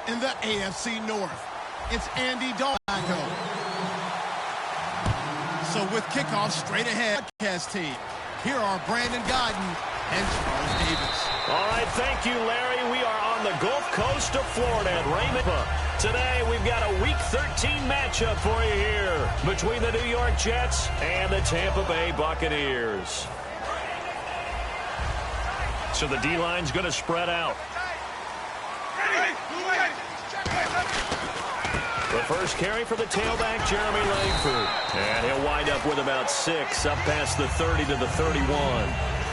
in the AFC North. It's Andy Dalton. So with kickoff straight ahead, broadcast team, here are Brandon Godden and Charles Davis. All right, thank you, Larry. We are on the Gulf Coast of Florida at Raymond. Today, we've got a Week 13 matchup for you here between the New York Jets and the Tampa Bay Buccaneers. So the D-line's going to spread out. The first carry for the tailback, Jeremy Langford. And he'll wind up with about 6, up past the 30 to the 31.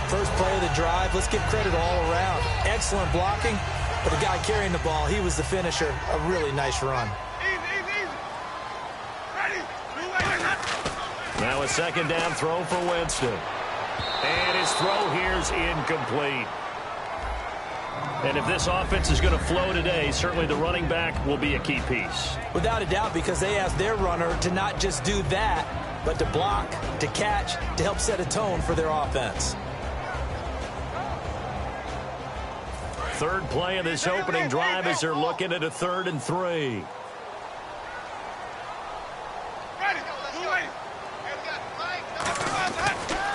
First play of the drive, let's give credit all around. Excellent blocking, but the guy carrying the ball, he was the finisher. A really nice run. Now a second down throw for Winston. And his throw here's incomplete. And if this offense is going to flow today, certainly the running back will be a key piece. Without a doubt, because they asked their runner to not just do that, but to block, to catch, to help set a tone for their offense. Third play of this opening drive as they're looking at a 3rd and 3.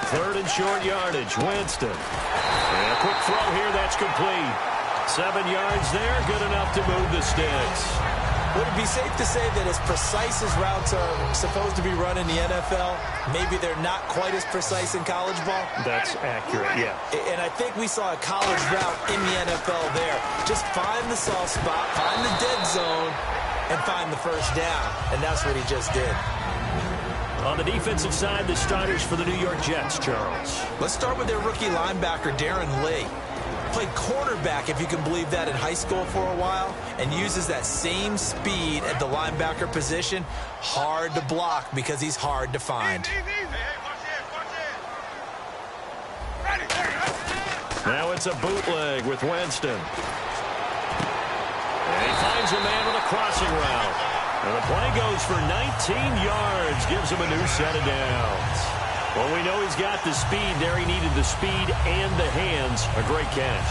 Third and short yardage, Winston. And a quick throw here, that's complete. 7 yards there, good enough to move the sticks. Would it be safe to say that as precise as routes are supposed to be run in the NFL, maybe they're not quite as precise in college ball? That's accurate, yeah. And I think we saw a college route in the NFL there. Just find the soft spot, find the dead zone, and find the first down. And that's what he just did. On the defensive side, the starters for the New York Jets, Charles. Let's start with their rookie linebacker, Darren Lee. Played cornerback, if you can believe that, in high school for a while, and uses that same speed at the linebacker position. Hard to block because he's hard to find. Now it's a bootleg with Winston. And he finds a man with a crossing route. And the play goes for 19 yards, gives him a new set of downs. Well, we know he's got the speed there. He needed the speed and the hands. A great catch.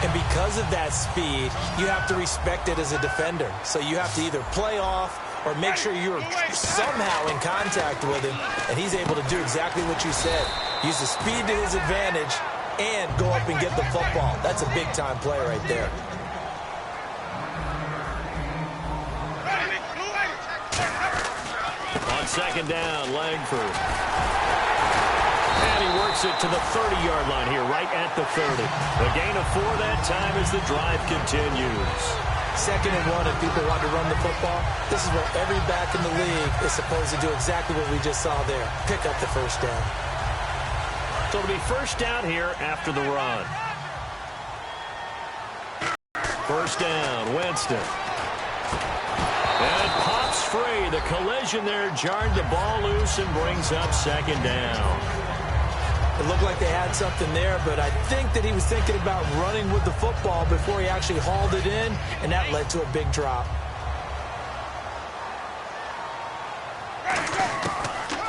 And because of that speed, you have to respect it as a defender. So you have to either play off or make sure you're somehow in contact with him. And he's able to do exactly what you said. Use the speed to his advantage and go up and get the football. That's a big-time play right there. On second down, Langford. And he works it to the 30-yard line here, right at the 30. A gain of 4 that time as the drive continues. 2nd and 1, if people want to run the football, this is where every back in the league is supposed to do exactly what we just saw there. Pick up the first down. So it'll be first down here after the run. First down, Winston. And it pops free. The collision there jarred the ball loose and brings up second down. It looked like they had something there, but I think that he was thinking about running with the football before he actually hauled it in, and that led to a big drop.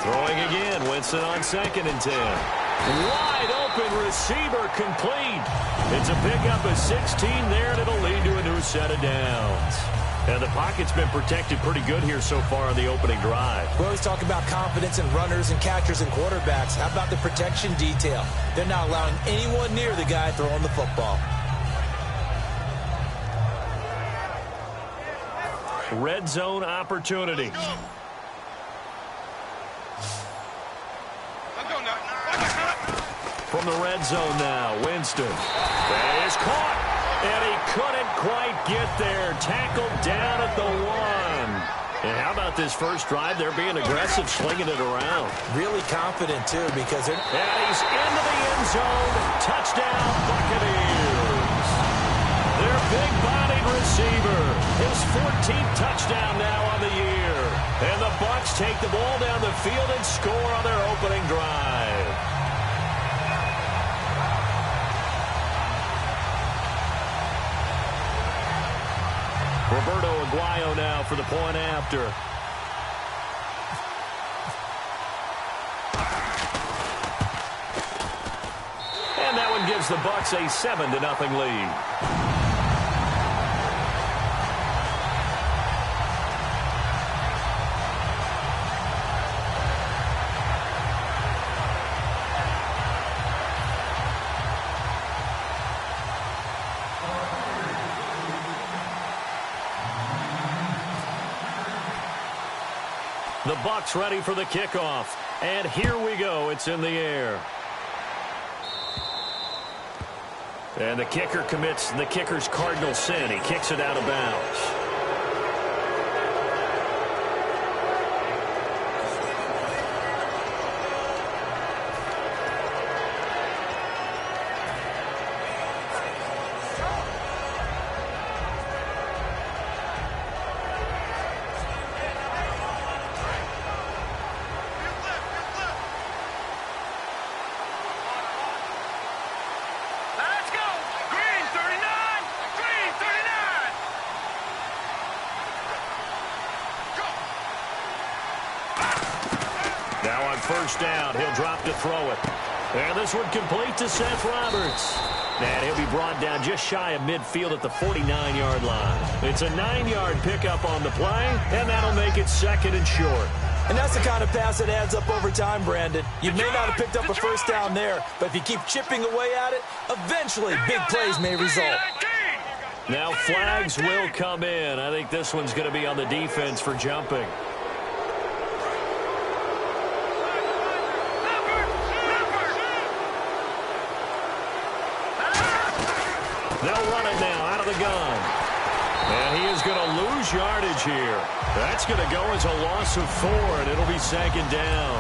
Throwing again, Winston on 2nd and 10. Wide open receiver complete. It's a pickup of 16 there, and it'll lead to a new set of downs. And the pocket's been protected pretty good here so far on the opening drive. We always talk about confidence in runners and catchers and quarterbacks. How about the protection detail? They're not allowing anyone near the guy throwing the football. Red zone opportunity. From the red zone now, Winston. That is caught. And he couldn't quite get there. Tackled down at the 1. And how about this first drive? They're being aggressive, slinging it around. Really confident, too, because they're... And he's into the end zone. Touchdown, Buccaneers. Their big-bodied receiver. His 14th touchdown now on the year. And the Bucs take the ball down the field and score on their opening drive. Roberto Aguayo now for the point after. And that one gives the Bucs a 7-0 lead. The Bucs ready for the kickoff. And here we go. It's in the air. And the kicker commits the kicker's cardinal sin. He kicks it out of bounds. Now on first down, he'll drop to throw it. And this one complete to Seth Roberts. And he'll be brought down just shy of midfield at the 49-yard line. It's a 9-yard pickup on the play, and that'll make it 2nd and short. And that's the kind of pass that adds up over time, Brandon. You may not have picked up a first down there, but if you keep chipping away at it, eventually big plays may result. Now flags will come in. I think this one's going to be on the defense for jumping. They'll run it now out of the gun. And he is going to lose yardage here. That's going to go as a loss of 4, and it'll be 2nd down.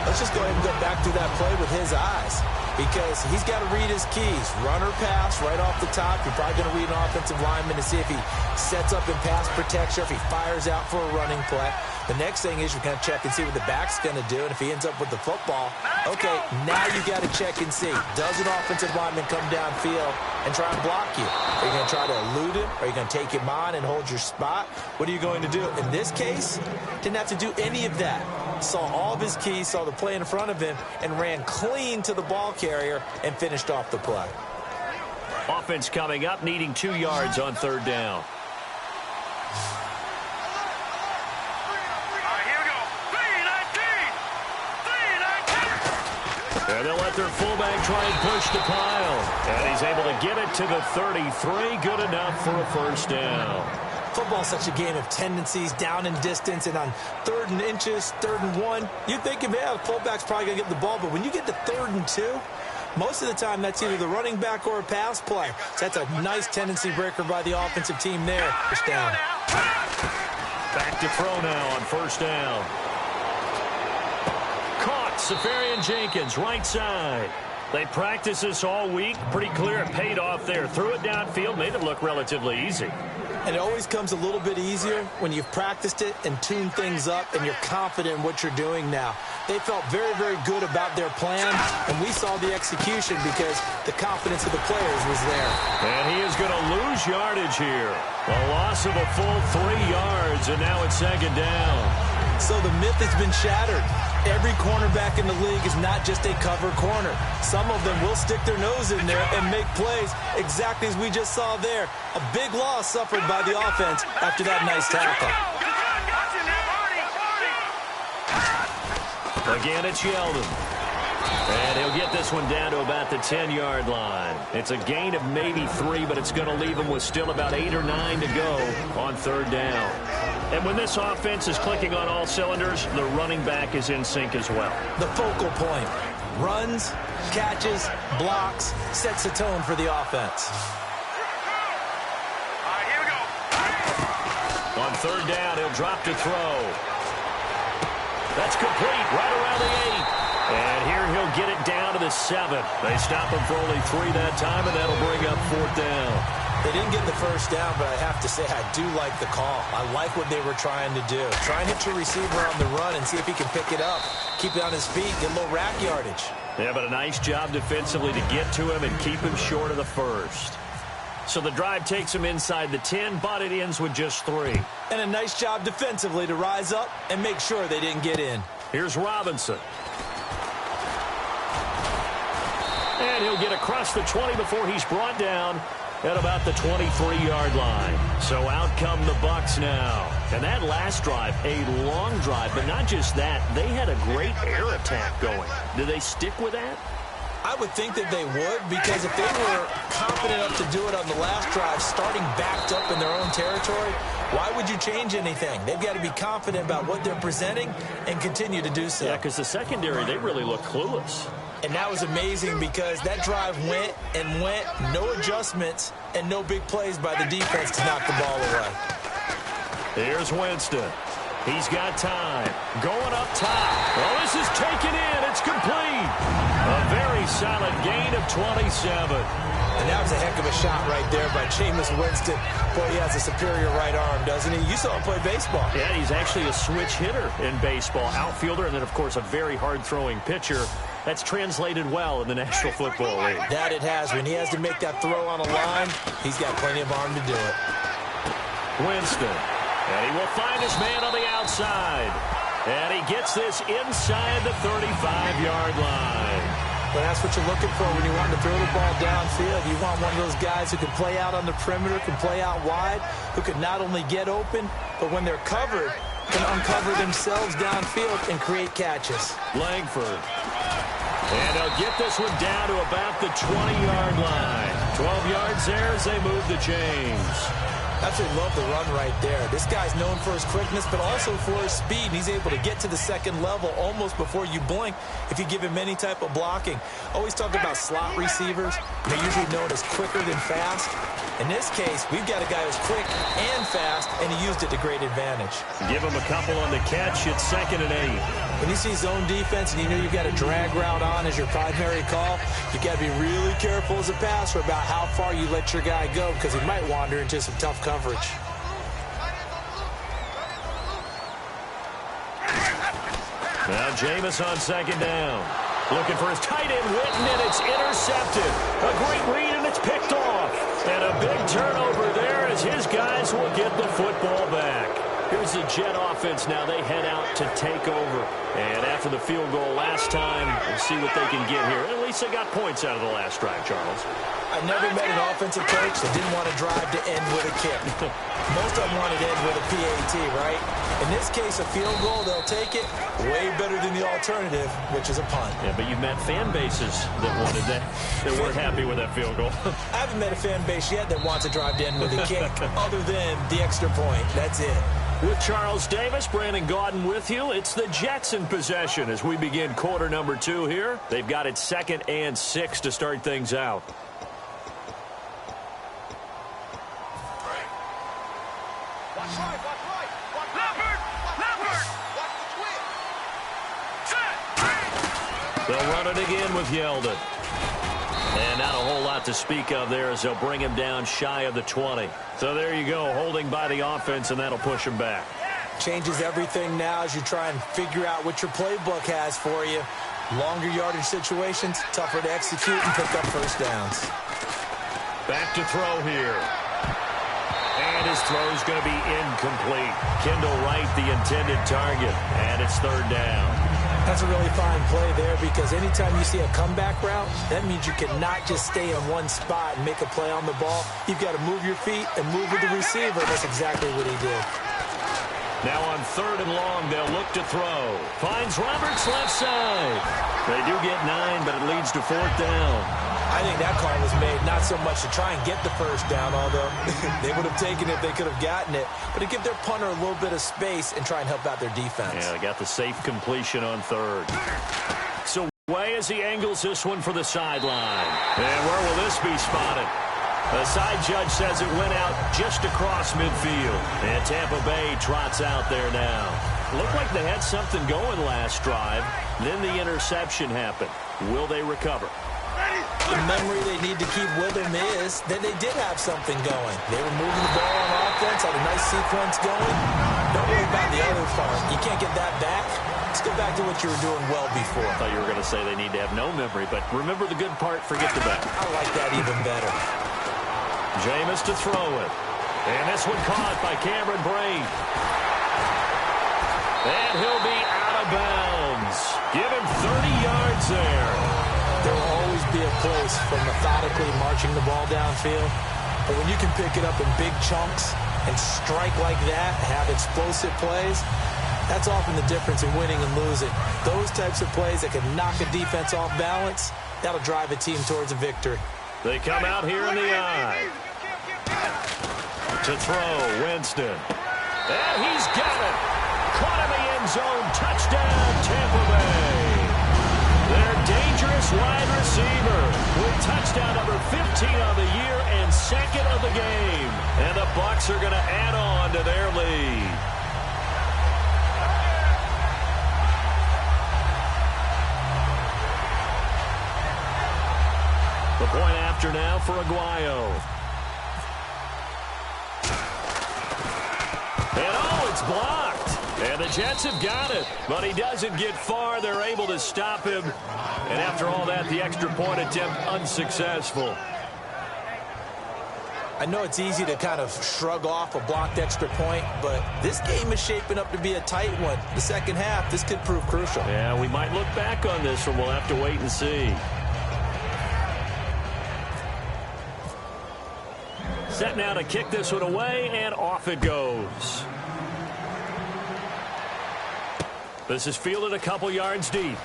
Let's just go ahead and go back through that play with his eyes, because he's got to read his keys. Run or pass right off the top. You're probably going to read an offensive lineman to see if he sets up in pass protection, if he fires out for a running play. The next thing is you're going to check and see what the back's going to do, and if he ends up with the football, okay, now you got to check and see. Does an offensive lineman come downfield and try and block you? Are you going to try to elude him? Are you going to take him on and hold your spot? What are you going to do? In this case, didn't have to do any of that. Saw all of his keys, saw the play in front of him, and ran clean to the ball carrier and finished off the play. Offense coming up, needing 2 yards on 3rd down. And they'll let their fullback try and push the pile. And he's able to get it to the 33. Good enough for a first down. Football's such a game of tendencies, down and distance, and on 3rd and inches, 3rd and 1, you're thinking, man, the fullback's probably going to get the ball. But when you get to 3rd and 2, most of the time that's either the running back or a pass play. So that's a nice tendency breaker by the offensive team there. First down. Back to throw now on first down. Caught, Safarian Jenkins, right side. They practiced this all week. Pretty clear it paid off there. Threw it downfield, made it look relatively easy. And it always comes a little bit easier when you've practiced it and tuned things up and you're confident in what you're doing now. They felt very, very good about their plan, and we saw the execution because the confidence of the players was there. And he is going to lose yardage here. A loss of a full 3 yards, and now it's 2nd down. So the myth has been shattered. Every cornerback in the league is not just a cover corner. Some of them will stick their nose in there and make plays exactly as we just saw there. A big loss suffered by the offense after that nice tackle. Again, it's Yeldon. And he'll get this one down to about the 10-yard line. It's a gain of maybe 3, but it's going to leave him with still about 8 or 9 to go on 3rd down. And when this offense is clicking on all cylinders, the running back is in sync as well. The focal point. Runs, catches, blocks, sets the tone for the offense. All right, here we go. On 3rd down, he'll drop to throw. That's complete right around the 8. And here he'll get it down to the 7. They stop him for only 3 that time, and that'll bring up 4th down. They didn't get the first down, but I have to say I do like the call. I like what they were trying to do. Try and hit your receiver on the run and see if he can pick it up. Keep it on his feet, get a little rack yardage. Yeah, but a nice job defensively to get to him and keep him short of the first. So the drive takes him inside the 10, but it ends with just 3. And a nice job defensively to rise up and make sure they didn't get in. Here's Robinson. And he'll get across the 20 before he's brought down at about the 23-yard line. So out come the Bucs now. And that last drive, a long drive, but not just that. They had a great air attack going. Do they stick with that? I would think that they would, because if they were confident enough to do it on the last drive, starting backed up in their own territory, Why would you change anything? They've got to be confident about what they're presenting and continue to do so. Yeah, because the secondary, they really look clueless. And that was amazing because that drive went and went, no adjustments, and no big plays by the defense to knock the ball away. Here's Winston. He's got time. Going up top. Well, this is taken in. It's complete. A very solid gain of 27. And that was a heck of a shot right there by Jameis Winston. Boy, he has a superior right arm, doesn't he? You saw him play baseball. Yeah, he's actually a switch hitter in baseball. Outfielder, and then, of course, a very hard-throwing pitcher. That's translated well in the National Football League. That it has. When he has to make that throw on a line, he's got plenty of arm to do it. Winston. And he will find his man on the outside. And he gets this inside the 35-yard line. But that's what you're looking for when you want to throw the ball downfield. You want one of those guys who can play out on the perimeter, can play out wide, who can not only get open, but when they're covered, can uncover themselves downfield and create catches. Langford. And they'll get this one down to about the 20-yard line. 12 yards there as they move the chains. Absolutely love the run right there. This guy's known for his quickness, but also for his speed. And he's able to get to the second level almost before you blink if you give him any type of blocking. Always talk about slot receivers. They're usually known as quicker than fast. In this case, we've got a guy who's quick and fast, and he used it to great advantage. Give him a couple on the catch. It's 2nd and 8. When you see zone defense and you know you've got a drag route on as your primary call, you've got to be really careful as a passer about how far you let your guy go because he might wander into some tough coverage. Now Jameis on 2nd down. Looking for his tight end, Witten, and it's intercepted. A great read, and it's picked off. And a big turnover there as his guys will get the football back. Here's the Jet offense now. They head out to take over. And after the field goal last time, we'll see what they can get here. At least they got points out of the last drive, Charles. I never met an offensive coach that didn't want to drive to end with a kick. Most of them want to end with a PAT, right? In this case, a field goal, they'll take it. Way better than the alternative, which is a punt. Yeah, but you've met fan bases that wanted that, that weren't happy with that field goal. I haven't met a fan base yet that wants to drive to end with a kick other than the extra point. That's it. With Charles Davis, Brandon Gaudin with you. It's the Jets in possession as we begin quarter number 2 here. They've got it 2nd and 6 to start things out. They'll run it again with Yeldon. And not a whole lot to speak of there as they'll bring him down shy of the 20. So there you go, holding by the offense, and that'll push him back. Changes everything now as you try and figure out what your playbook has for you. Longer yardage situations, tougher to execute and pick up first downs. Back to throw here. And his throw's going to be incomplete. Kendall Wright, the intended target, and it's 3rd down. That's a really fine play there because anytime you see a comeback route, that means you cannot just stay in one spot and make a play on the ball. You've got to move your feet and move with the receiver. That's exactly what he did. Now on 3rd and long, they'll look to throw. Finds Roberts left side. They do get 9, but it leads to 4th down. I think that call was made not so much to try and get the first down, although they would have taken it if they could have gotten it, but to give their punter a little bit of space and try and help out their defense. Yeah, they got the safe completion on 3rd. So Way as he angles this one for the sideline. And where will this be spotted? The side judge says it went out just across midfield. And Tampa Bay trots out there now. Looked like they had something going last drive. Then the interception happened. Will they recover? The memory they need to keep with them is that they did have something going. They were moving the ball on offense, had a nice sequence going. Don't worry about the other part. You can't get that back. Let's go back to what you were doing well before. I thought you were going to say they need to have no memory, but remember the good part, forget the bad. I like that even better. Jameis to throw it. And this one caught by Cameron Brate. And he'll be out of bounds. Give him 30 yards there. There will always be a place for methodically marching the ball downfield. But when you can pick it up in big chunks and strike like that, have explosive plays, that's often the difference in winning and losing. Those types of plays that can knock a defense off balance, that'll drive a team towards a victory. They come out here in the eye. To throw, Winston. And he's got it. Caught in the end zone. Touchdown, Tampa Bay. Their dangerous wide receiver with touchdown number 15 on the year and second of the game. And the Bucs are going to add on to their lead. The point after now for Aguayo. And oh, it's blocked. And the Jets have got it. But he doesn't get far. They're able to stop him. And after all that, the extra point attempt unsuccessful. I know it's easy to kind of shrug off a blocked extra point, but this game is shaping up to be a tight one. The second half, this could prove crucial. Yeah, we might look back on this one. We'll have to wait and see. Set now to kick this one away, and off it goes. This is fielded a couple yards deep.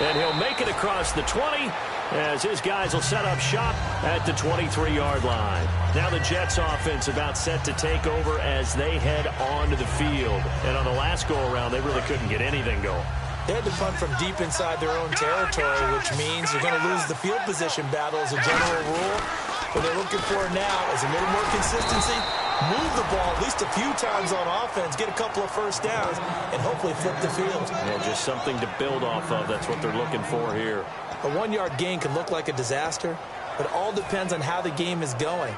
And he'll make it across the 20 as his guys will set up shop at the 23-yard line. Now the Jets offense about set to take over as they head onto the field. And on the last go-around, they really couldn't get anything going. They had to punt from deep inside their own territory, which means you're going to lose the field position battle as a general rule. What they're looking for now is a little more consistency, move the ball at least a few times on offense, get a couple of first downs, and hopefully flip the field. Yeah, just something to build off of. That's what they're looking for here. A one-yard gain can look like a disaster, but it all depends on how the game is going.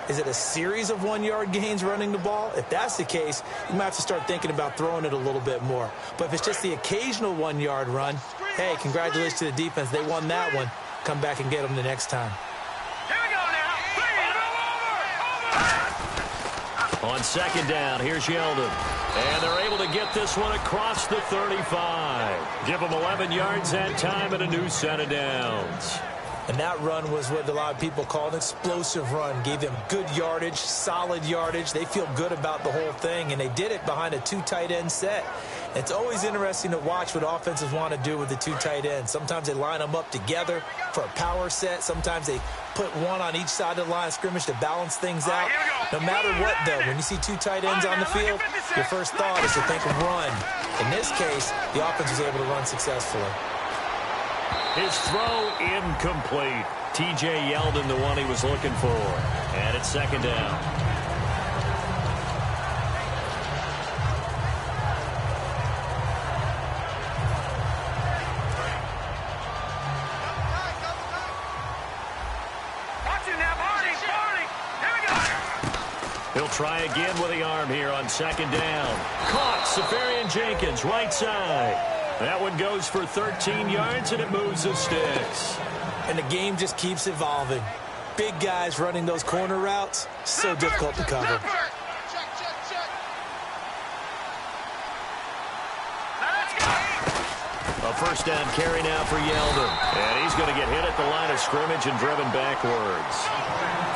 Is it a series of one-yard gains running the ball? If that's the case, you might have to start thinking about throwing it a little bit more. But if it's just the occasional one-yard run, hey, congratulations to the defense. They won that one. Come back and get them the next time. On second down, here's Yeldon. And they're able to get this one across the 35. Give them 11 yards that time and a new set of downs. And that run was what a lot of people call an explosive run. Gave them good yardage, solid yardage. They feel good about the whole thing, and they did it behind a two tight end set. It's always interesting to watch what offenses want to do with the two tight ends. Sometimes they line them up together for a power set. Sometimes they put one on each side of the line of scrimmage to balance things out. No matter what, though, when you see two tight ends on the field, your first thought is to think of run. In this case, the offense was able to run successfully. His throw incomplete. T.J. Yeldon, the one he was looking for. And it's second down. He'll try again with the arm here on second down. Caught. Safarian Jenkins, right side. That one goes for 13 yards, and it moves the sticks. And the game just keeps evolving. Big guys running those corner routes, so difficult to cover. A first down carry now for Yeldon. And he's going to get hit at the line of scrimmage and driven backwards.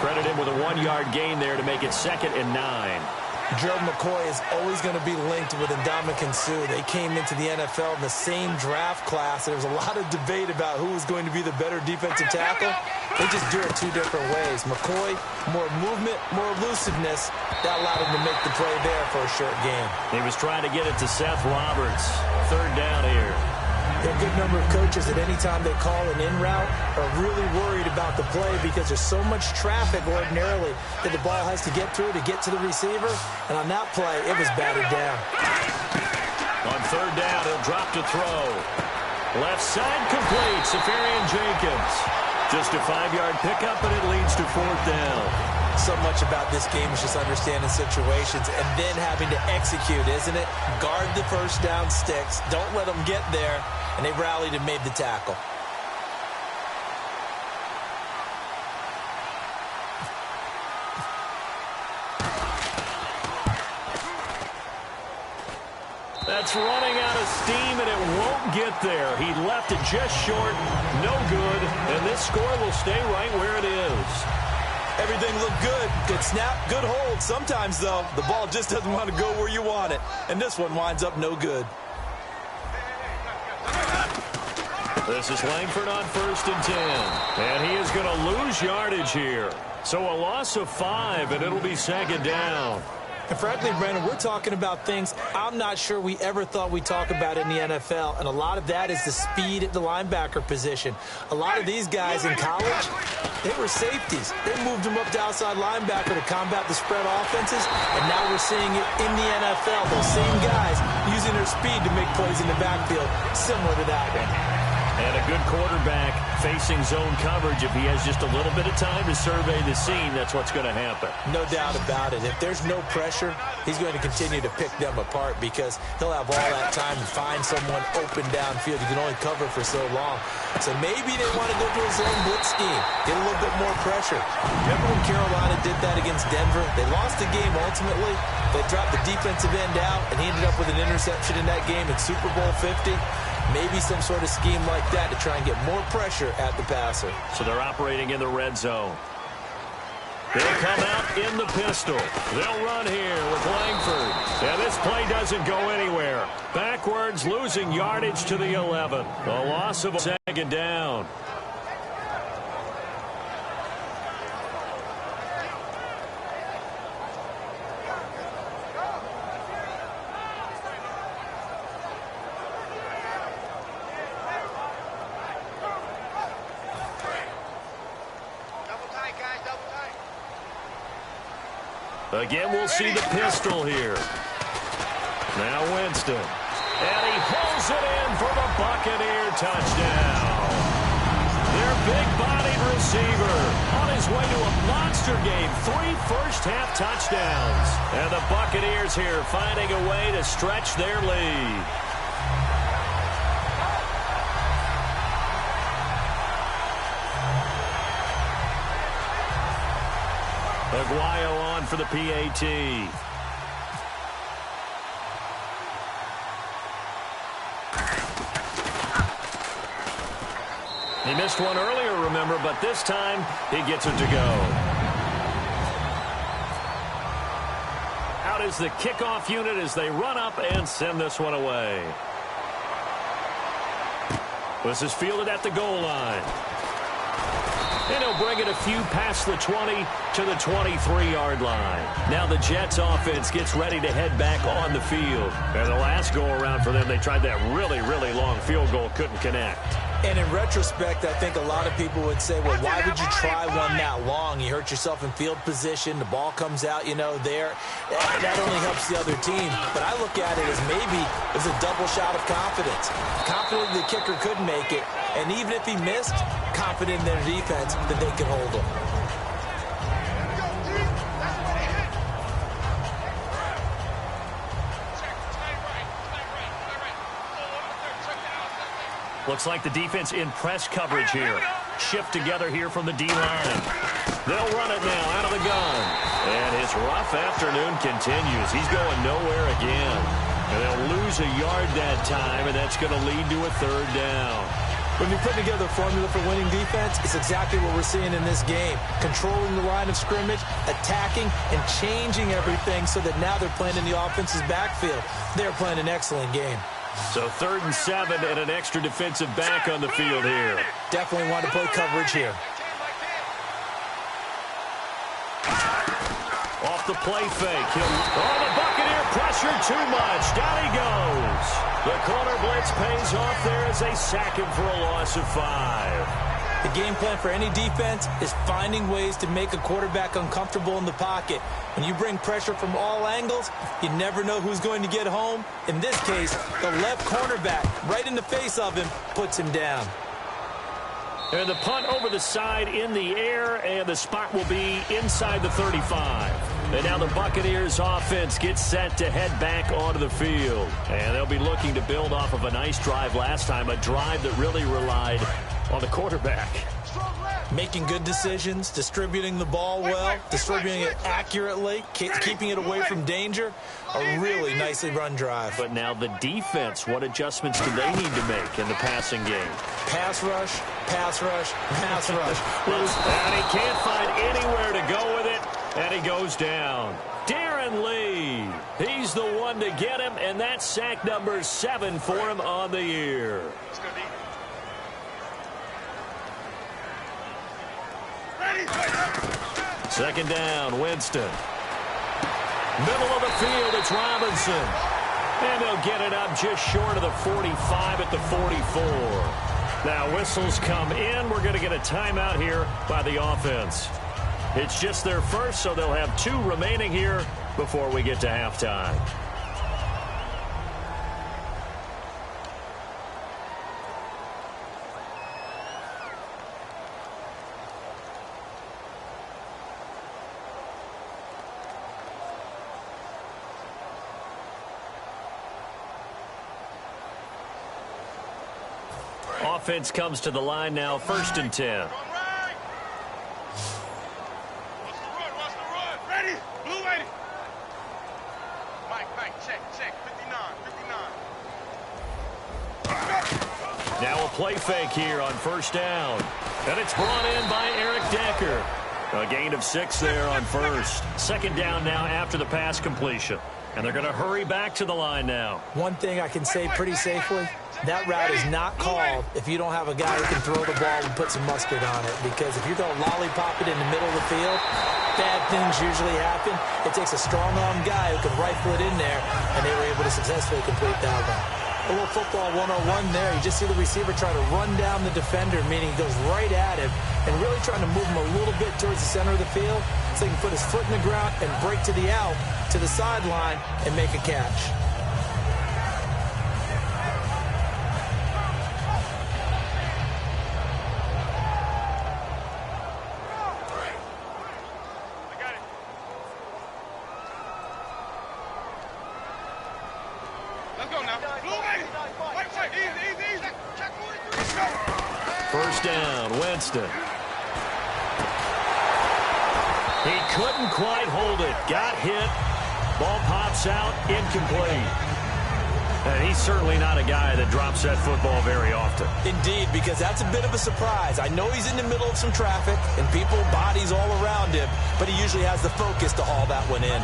Credit him with a 1-yard gain there to make it 2nd and 9. Gerald McCoy is always going to be linked with Ndamukong Suh. They came into the NFL in the same draft class. There was a lot of debate about who was going to be the better defensive tackle. They just do it two different ways. McCoy, more movement, more elusiveness. That allowed him to make the play there for a short gain. He was trying to get it to Seth Roberts. Third down here. A good number of coaches at any time they call an in route are really worried about the play because there's so much traffic ordinarily that the ball has to get through to get to the receiver. And on that play, it was batted down. On third down, he'll drop to throw. Left side complete. Safarian Jenkins. Just a 5-yard pickup, and it leads to fourth down. So much about this game is just understanding situations and then having to execute, isn't it? Guard the first down sticks. Don't let them get there. And they rallied and made the tackle. That's running out of steam, and it won't get there. He left it just short. No good. And this score will stay right where it is. Everything looked good. Good snap, good hold. Sometimes, though, the ball just doesn't want to go where you want it. And this one winds up no good. This is Langford on 1st and 10. And he is going to lose yardage here. So a loss of 5, and it'll be 2nd down. And frankly, Brandon, we're talking about things I'm not sure we ever thought we'd talk about in the NFL, and a lot of that is the speed at the linebacker position. A lot of these guys in college, they were safeties. They moved them up to outside linebacker to combat the spread offenses, and now we're seeing it in the NFL. Those same guys using their speed to make plays in the backfield, similar to that one. And a good quarterback facing zone coverage. If he has just a little bit of time to survey the scene, that's what's going to happen. No doubt about it. If there's no pressure, he's going to continue to pick them apart because he'll have all that time to find someone open downfield. You can only cover for so long. So maybe they want to go to a zone blitz scheme, get a little bit more pressure. Remember when Carolina did that against Denver? They lost the game ultimately. They dropped the defensive end out, and he ended up with an interception in that game in Super Bowl 50. Maybe some sort of scheme like that to try and get more pressure at the passer. So they're operating in the red zone. They'll come out in the pistol. They'll run here with Langford. And this play doesn't go anywhere. Backwards, losing yardage to the 11. A loss of a second down. Again, we'll see the pistol here. Now Winston. And he pulls it in for the Buccaneer touchdown. Their big-bodied receiver on his way to a monster game. 3 first-half touchdowns. And the Buccaneers here finding a way to stretch their lead. Aguayo on for the PAT. He missed one earlier, remember, but this time he gets it to go. Out is the kickoff unit as they run up and send this one away. This is fielded at the goal line. And he'll bring it a few past the 20 to the 23-yard line. Now the Jets offense gets ready to head back on the field. And the last go-around for them, they tried that really, really long field goal, couldn't connect. And in retrospect, I think a lot of people would say, well, why would you try one that long? You hurt yourself in field position. The ball comes out, there. That only helps the other team. But I look at it as maybe it's a double shot of confidence. Confident the kicker could make it. And even if he missed, confident in their defense that they can hold him. Looks like the defense in press coverage here. Shift together here from the D-line. They'll run it now out of the gun. And his rough afternoon continues. He's going nowhere again. And they'll lose a yard that time, and that's going to lead to a third down. When you put together a formula for winning defense, it's exactly what we're seeing in this game. Controlling the line of scrimmage, attacking, and changing everything so that now they're playing in the offense's backfield. They're playing an excellent game. So 3rd and 7 and an extra defensive back on the field here. Definitely want to play coverage here. Off the play fake. The Buccaneer pressure too much. Down he goes. The corner blitz pays off there as they sack him for a loss of 5. The game plan for any defense is finding ways to make a quarterback uncomfortable in the pocket. When you bring pressure from all angles, you never know who's going to get home. In this case, the left cornerback, right in the face of him, puts him down. And the punt over the side in the air, and the spot will be inside the 35. And now the Buccaneers offense gets set to head back onto the field. And they'll be looking to build off of a nice drive last time, a drive that really relied on the quarterback. Making good decisions, distributing the ball well, distributing it accurately, keeping it away from danger. A really nicely run drive. But now the defense, what adjustments do they need to make in the passing game? Pass rush, pass rush, pass rush. And he can't find anywhere to go with it, and he goes down. Darren Lee, he's the one to get him, and that's sack number 7 for him on the year. Second down, Winston. Middle of the field, it's Robinson. And they'll get it up just short of the 45 at the 44. Now whistles come in. We're going to get a timeout here by the offense. It's just their first, so they'll have 2 remaining here before we get to halftime. Offense comes to the line now, 1st and 10. What's the run? Ready? Blue 80. Mike, check. 59. Now a play fake here on 1st down. And it's brought in by Eric Decker. A gain of 6 there on 1st. 2nd down now after the pass completion. And they're going to hurry back to the line now. One thing I can say pretty safely, that route is not called if you don't have a guy who can throw the ball and put some mustard on it. Because if you're going to lollipop it in the middle of the field, bad things usually happen. It takes a strong-arm guy who can rifle it in there, and they were able to successfully complete that one. A little football 101 there. You just see the receiver try to run down the defender, meaning he goes right at him and really trying to move him a little bit towards the center of the field so he can put his foot in the ground and break to the out, to the sideline, and make a catch. Let's go now. Blue 80. Wait. Easy. Check 43. Let's go. 1st down, Winston. He couldn't quite hold it. Got hit. Ball pops out, incomplete. And he's certainly not a guy that drops that football very often. Indeed, because that's a bit of a surprise. I know he's in the middle of some traffic and people, bodies all around him, but he usually has the focus to haul that one in.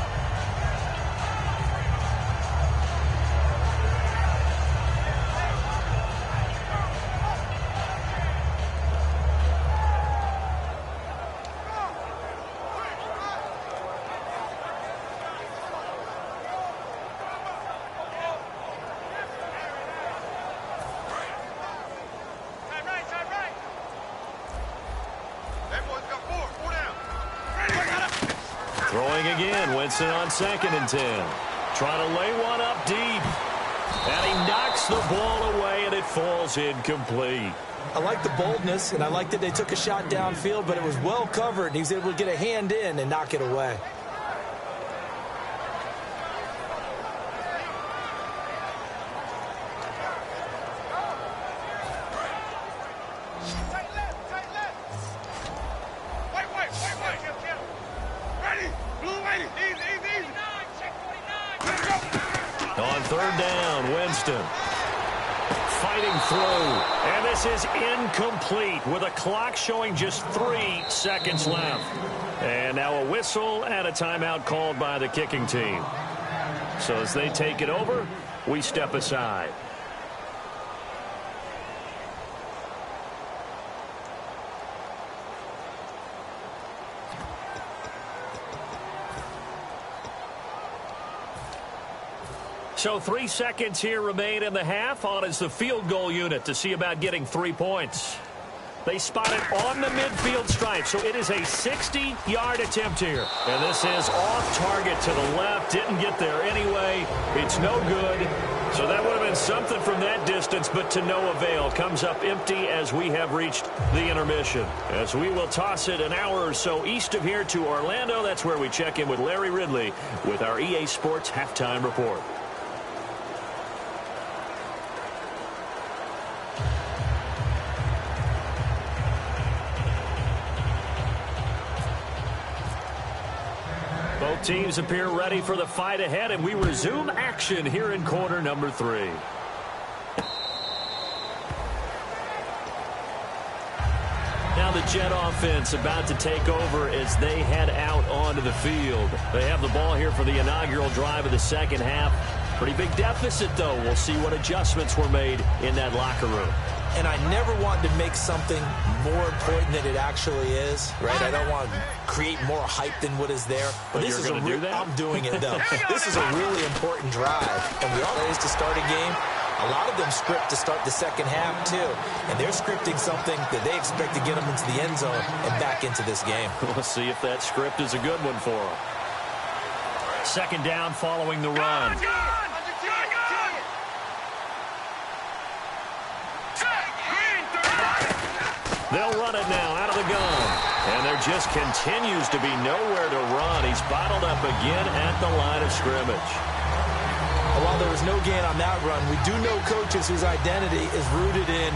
Throwing again, Winston on 2nd and 10. Trying to lay one up deep. And he knocks the ball away, and it falls incomplete. I like the boldness, and I like that they took a shot downfield, but it was well covered, and he was able to get a hand in and knock it away. On 3rd down, Winston. Fighting through. And this is incomplete with a clock showing just 3 seconds left. And now a whistle and a timeout called by the kicking team. So as they take it over, we step aside. So 3 seconds here remain in the half. On is the field goal unit to see about getting 3 points. They spot it on the midfield stripe, so it is a 60-yard attempt here. And this is off target to the left. Didn't get there anyway. It's no good. So that would have been something from that distance, but to no avail. Comes up empty as we have reached the intermission. As we will toss it an hour or so east of here to Orlando. That's where we check in with Larry Ridley with our EA Sports Halftime Report. Both teams appear ready for the fight ahead, and we resume action here in quarter number 3. Now the Jet offense about to take over as they head out onto the field. They have the ball here for the inaugural drive of the second half. Pretty big deficit, though. We'll see what adjustments were made in that locker room. and I never want to make something more important than it actually is, right? I don't want to create more hype than what is there. But this is you're going to do that? I'm doing it, though. This is a really important drive, and we all ways to start a game. A lot of them script to start the second half, too, and they're scripting something that they expect to get them into the end zone and back into this game. We'll see if that script is a good one for them. Second down following the run. They'll run it now out of the gun. And there just continues to be nowhere to run. He's bottled up again at the line of scrimmage. While there was no gain on that run, we do know coaches whose identity is rooted in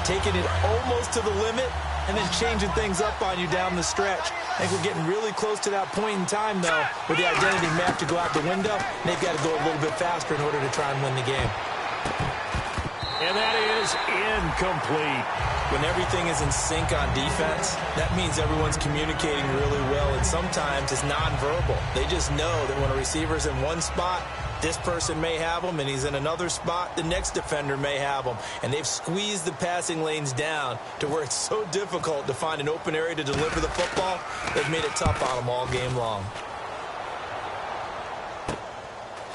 taking it almost to the limit and then changing things up on you down the stretch. I think we're getting really close to that point in time, though, where the identity may have to go out the window, and they've got to go a little bit faster in order to try and win the game. And that is incomplete. When everything is in sync on defense, that means everyone's communicating really well, and sometimes it's nonverbal. They just know that when a receiver's in one spot, this person may have them, and he's in another spot, the next defender may have them. And they've squeezed the passing lanes down to where it's so difficult to find an open area to deliver the football. They've made it tough on them all game long.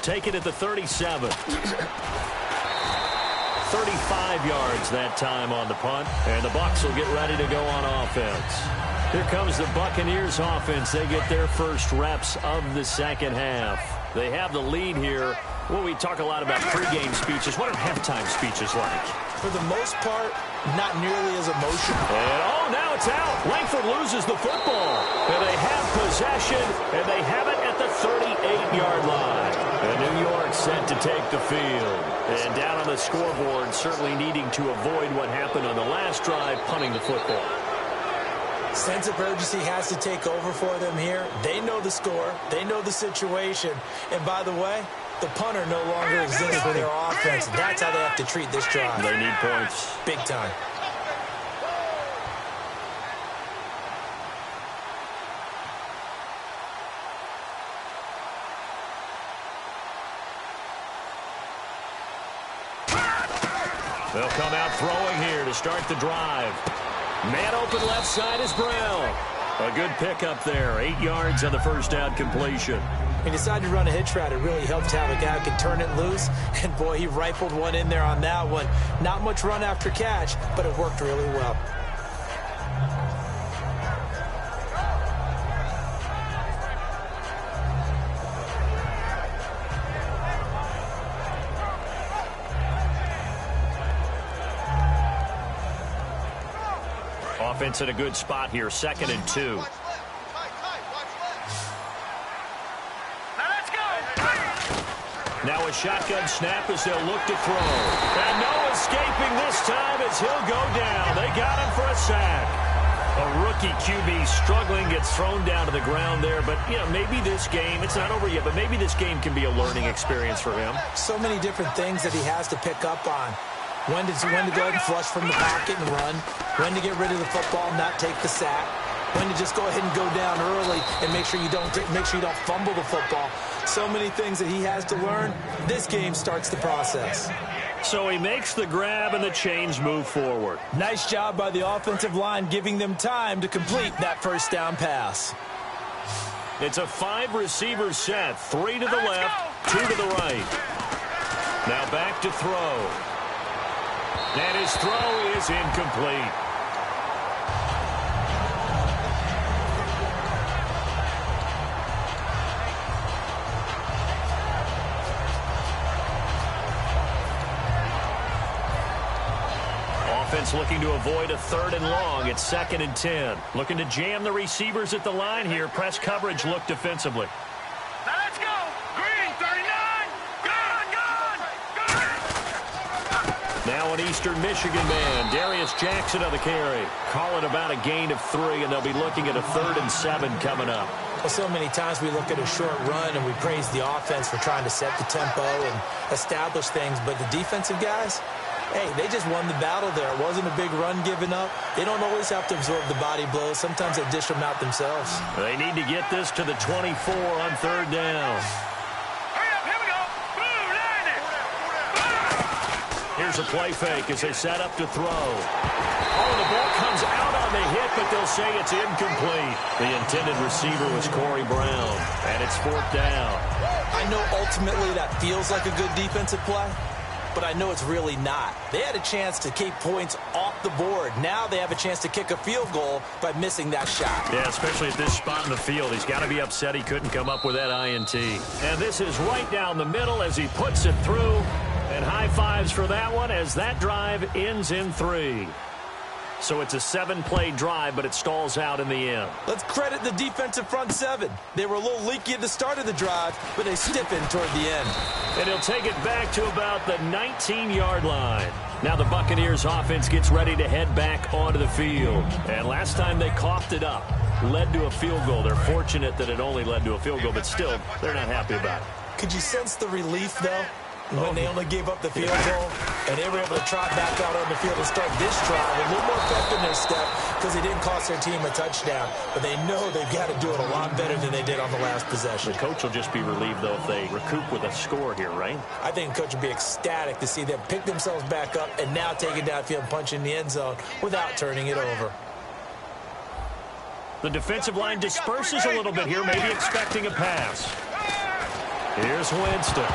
Take it at the 37. 35 yards that time on the punt, and the Bucs will get ready to go on offense. Here comes the Buccaneers offense. They get their first reps of the second half. They have the lead here. Well, we talk a lot about pregame speeches. What are halftime speeches like? For the most part, not nearly as emotional. And, now it's out. Langford loses the football. And they have possession, and they have it at the 38-yard line. And New York set to take the field. And down on the scoreboard, certainly needing to avoid what happened on the last drive, punting the football. Sense of urgency has to take over for them here. They know the score. They know the situation. And by the way, the punter no longer exists for their offense. That's how they have to treat this drive. They need points. Big time. They'll come out throwing here to start the drive. Man open left side is Brown. A good pickup there. 8 yards on the first down completion. He decided to run a hitch route. It really helped to have a guy who could turn it loose. And, boy, he rifled one in there on that one. Not much run after catch, but it worked really well. Offense in a good spot here, 2nd and 2. Now a shotgun snap as they'll look to throw. And no escaping this time as he'll go down. They got him for a sack. A rookie QB struggling, gets thrown down to the ground there. But, maybe this game, it's not over yet, but maybe this game can be a learning experience for him. So many different things that he has to pick up on. When to go ahead and flush from the pocket and run. When to get rid of the football and not take the sack. When to just go ahead and go down early and make sure you don't fumble the football. So many things that he has to learn. This game starts the process. So he makes the grab and the chains move forward. Nice job by the offensive line giving them time to complete that first down pass. It's a 5-receiver set. 3 to the left, 2 to the right. Now back to throw. And his throw is incomplete. Offense looking to avoid a 3rd and long. It's 2nd and 10. Looking to jam the receivers at the line here. Press coverage look defensively. Let's go. Green, 39. Now an Eastern Michigan man, Darius Jackson on the carry. Call it about a gain of 3, and they'll be looking at a 3rd and 7 coming up. Well, so many times we look at a short run and we praise the offense for trying to set the tempo and establish things, but the defensive guys, hey, they just won the battle there. It wasn't a big run given up. They don't always have to absorb the body blows. Sometimes they dish them out themselves. They need to get this to the 24 on 3rd down. Hurry up, here we go. Blue, line it. Here's a play fake as they set up to throw. Oh, the ball comes out on the hit, but they'll say it's incomplete. The intended receiver was Corey Brown, and it's 4th down. I know ultimately that feels like a good defensive play, but I know it's really not. They had a chance to keep points off the board. Now they have a chance to kick a field goal by missing that shot. Yeah, especially at this spot in the field. He's got to be upset he couldn't come up with that INT. And this is right down the middle as he puts it through. And high fives for that one as that drive ends in 3. So it's a 7-play drive, but it stalls out in the end. Let's credit the defensive front 7. They were a little leaky at the start of the drive, but they stiffened toward the end. And he'll take it back to about the 19-yard line. Now the Buccaneers offense gets ready to head back onto the field. And last time they coughed it up, led to a field goal. They're fortunate that it only led to a field goal, but still, they're not happy about it. Could you sense the relief, though? When they only gave up the field goal, and they were able to trot back out on the field and start this drive a little more pep in their step because they didn't cost their team a touchdown. But they know they've got to do it a lot better than they did on the last possession. The coach will just be relieved, though, if they recoup with a score here, right? I think the coach will be ecstatic to see them pick themselves back up and now take it downfield and punch in the end zone without turning it over. The defensive line disperses a little bit here, maybe expecting a pass. Here's Winston.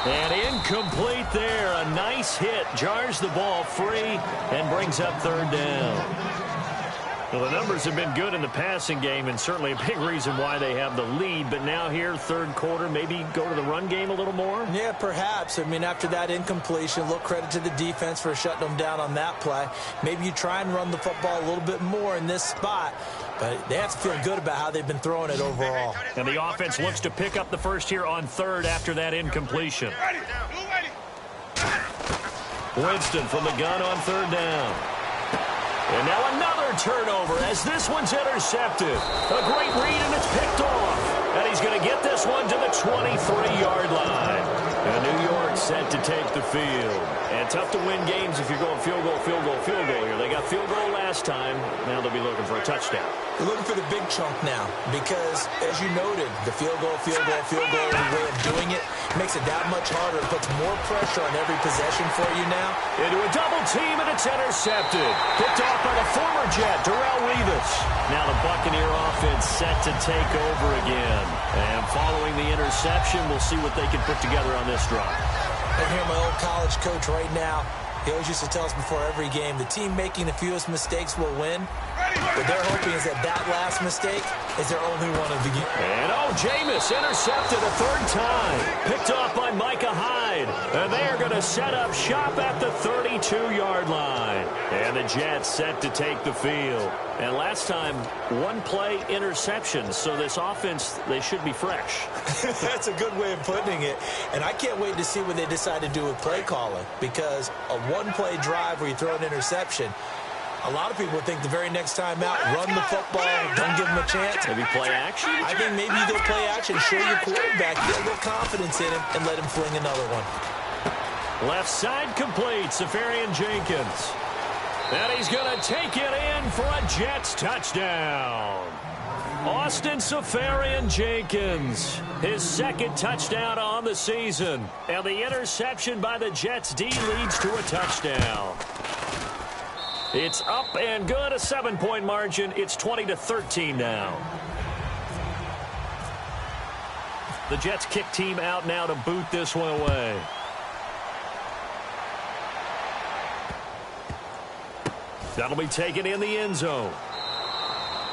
And incomplete there. A nice hit. Jars the ball free and brings up 3rd down. Well, the numbers have been good in the passing game and certainly a big reason why they have the lead. But now here, 3rd quarter, maybe go to the run game a little more? Yeah, perhaps. I mean, after that incompletion, a little credit to the defense for shutting them down on that play. Maybe you try and run the football a little bit more in this spot. But they have to feel good about how they've been throwing it overall. And the offense looks to pick up the first here on 3rd after that incompletion. Winston from the gun on 3rd down. And now another turnover as this one's intercepted. A great read, and it's picked off. And he's going to get this one to the 23-yard line. And New York set to take the field. And tough to win games if you're going field goal, field goal, field goal here. They got field goal last time. Now they'll be looking for a touchdown. They're looking for the big chunk now because, as you noted, the field goal is a way of doing it. Makes it that much harder. It puts more pressure on every possession for you now. Into a double team, and it's intercepted. Picked off by the former Jet, Darrelle Revis. Now the Buccaneer offense set to take over again. And following the interception, we'll see what they can put together on this drive. I hear my old college coach right now. He always used to tell us before every game, the team making the fewest mistakes will win. What they're hoping is that last mistake is their only one of the game. And Jameis intercepted a 3rd time. Picked off by Micah Hyde. And they are going to set up shop at the 32-yard line. And the Jets set to take the field. And last time, 1-play interception. So this offense, they should be fresh. That's a good way of putting it. And I can't wait to see what they decide to do with play calling. Because a 1-play drive where you throw an interception, a lot of people think the very next time out, run the football, don't give them a chance. Maybe play action? I think maybe you go play action, show your quarterback, get a little confidence in him, and let him fling another one. Left side complete, Safarian Jenkins. And he's going to take it in for a Jets touchdown. Austin Safarian Jenkins, his 2nd touchdown on the season. And the interception by the Jets D leads to a touchdown. It's up and good, a 7-point margin. It's 20-13 now. The Jets kick team out now to boot this one away. That'll be taken in the end zone.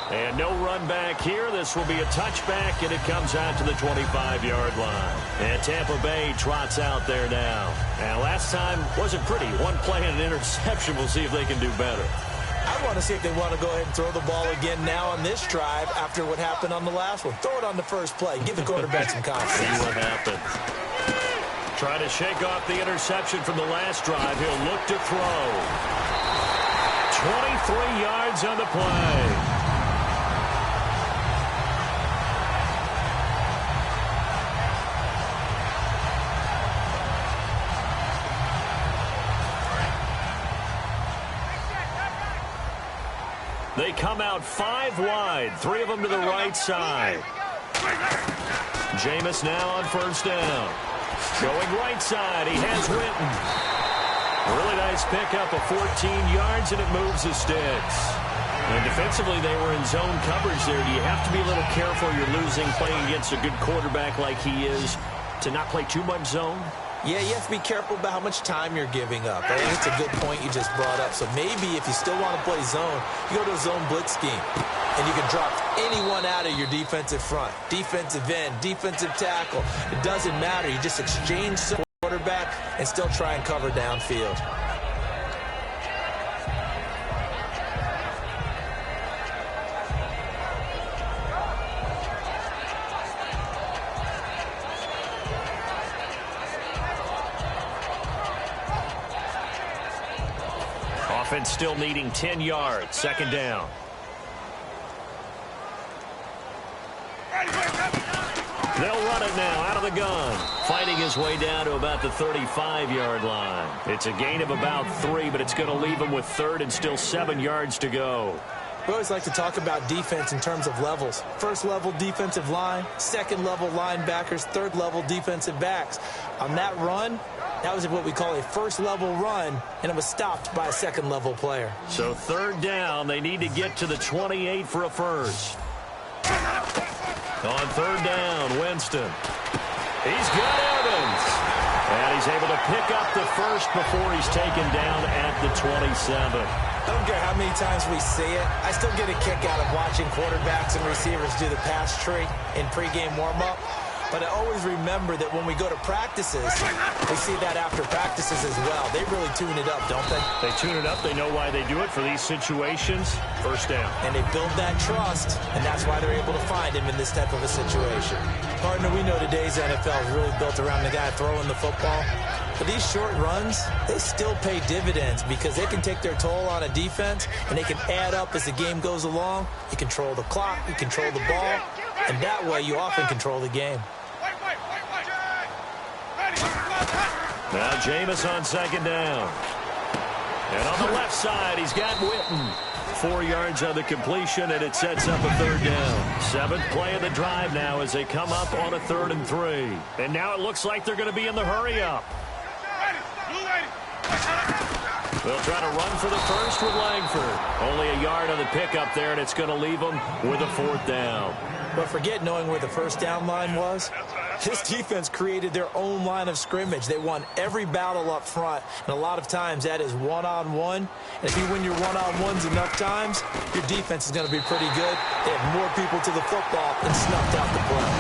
And no run back here. This will be a touchback, and it comes out to the 25-yard line. And Tampa Bay trots out there now. And last time wasn't pretty. 1 play and an interception. We'll see if they can do better. I want to see if they want to go ahead and throw the ball again now on this drive after what happened on the last one. Throw it on the first play. Give the quarterback some confidence. See what happens. Trying to shake off the interception from the last drive. He'll look to throw. 23 yards on the play. They come out 5 wide, 3 of them to the right side. Jameis now on first down. Going right side, he has Witten. Really nice pickup of 14 yards, and it moves the sticks. And defensively, they were in zone coverage there. Do you have to be a little careful? You're losing playing against a good quarterback like he is to not play too much zone? Yeah, you have to be careful about how much time you're giving up. I think it's a good point you just brought up. So maybe if you still want to play zone, you go to a zone blitz scheme. And you can drop anyone out of your defensive front. Defensive end, defensive tackle. It doesn't matter. You just exchange some quarterback and still try and cover downfield. Offense still needing 10 yards. Second down. They'll run it now out of the gun. Fighting his way down to about the 35-yard line. It's a gain of about 3, but it's going to leave him with third and still 7 yards to go. We always like to talk about defense in terms of levels. First level defensive line, second level linebackers, third level defensive backs. On that run, that was what we call a first level run, and it was stopped by a second level player. So third down, they need to get to the 28 for a first. On third down, Winston. He's got Evans. And he's able to pick up the first before he's taken down at the 27. I don't care how many times we see it. I still get a kick out of watching quarterbacks and receivers do the pass tree in pregame warm-up. But I always remember that when we go to practices, we see that after practices as well. They really tune it up, don't they? They tune it up. They know why they do it for these situations. First down. And they build that trust, and that's why they're able to find him in this type of a situation. Partner, we know today's NFL is really built around the guy throwing the football. But these short runs, they still pay dividends because they can take their toll on a defense, and they can add up as the game goes along. You control the clock, you control the ball, and that way you often control the game. Now Jameis on second down. And on the left side, he's got Witten. 4 yards on the completion, and it sets up a third down. Seventh play of the drive now as they come up on a 3rd and 3. And now it looks like they're going to be in the hurry-up. They'll try to run for the first with Langford. Only a yard on the pickup there, and it's going to leave them with a 4th down. But forget knowing where the first down line was. This defense created their own line of scrimmage. They won every battle up front, and a lot of times that is one-on-one. And if you win your one-on-ones enough times, your defense is going to be pretty good. They have more people to the football and snuffed out the play.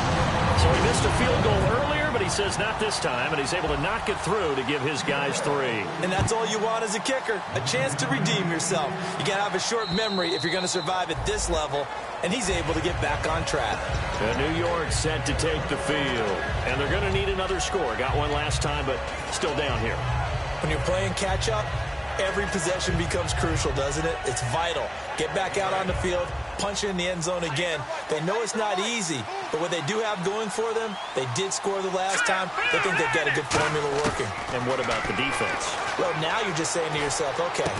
So he missed a field goal earlier, but he says not this time, and he's able to knock it through to give his guys 3. And that's all you want as a kicker, a chance to redeem yourself. You got to have a short memory if you're going to survive at this level, and he's able to get back on track. New York set to take the field, and they're going to need another score. Got one last time, but still down here. When you're playing catch-up, every possession becomes crucial, doesn't it? It's vital. Get back out on the field, punch in the end zone again. They know it's not easy, but what they do have going for them, they did score the last time. They think they've got a good formula working. And what about the defense? Well, now you're just saying to yourself, okay.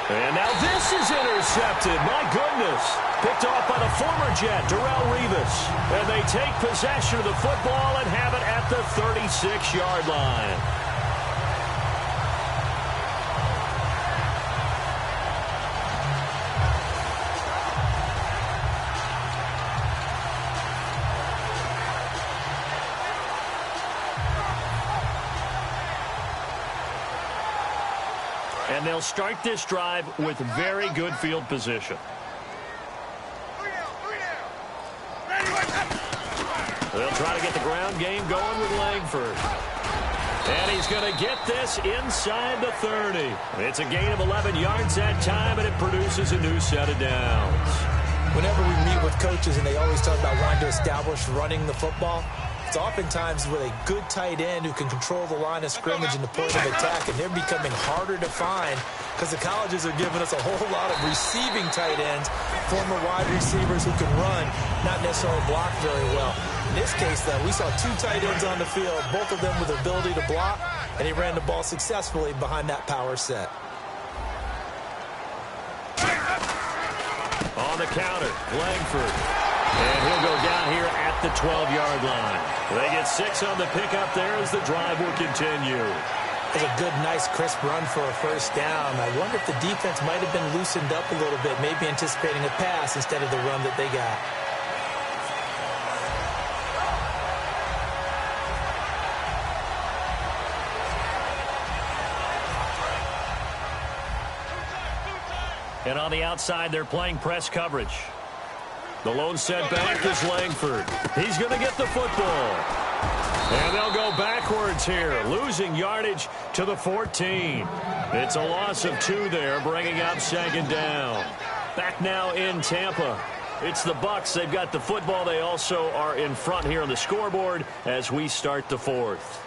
And now this is intercepted. My goodness. Picked off by the former Jet, Darrelle Revis. And they take possession of the football and have it at the 36-yard line. And they'll start this drive with very good field position. They'll try to get the ground game going with Langford. And he's going to get this inside the 30. It's a gain of 11 yards that time, and it produces a new set of downs. Whenever we meet with coaches and they always talk about wanting to establish running the football, it's oftentimes with a good tight end who can control the line of scrimmage and the point of attack, and they're becoming harder to find because the colleges are giving us a whole lot of receiving tight ends, former wide receivers who can run, not necessarily block very well. In this case, though, we saw 2 tight ends on the field, both of them with the ability to block, and he ran the ball successfully behind that power set. On the counter, Langford. And he'll go down here at the 12-yard line. They get 6 on the pickup there as the drive will continue. It was a good, nice, crisp run for a first down. I wonder if the defense might have been loosened up a little bit, maybe anticipating a pass instead of the run that they got. And on the outside, they're playing press coverage. The lone setback is Langford. He's going to get the football. And they'll go backwards here, losing yardage to the 14. It's a loss of 2 there, bringing up 2nd down. Back now in Tampa. It's the Bucs. They've got the football. They also are in front here on the scoreboard as we start the 4th.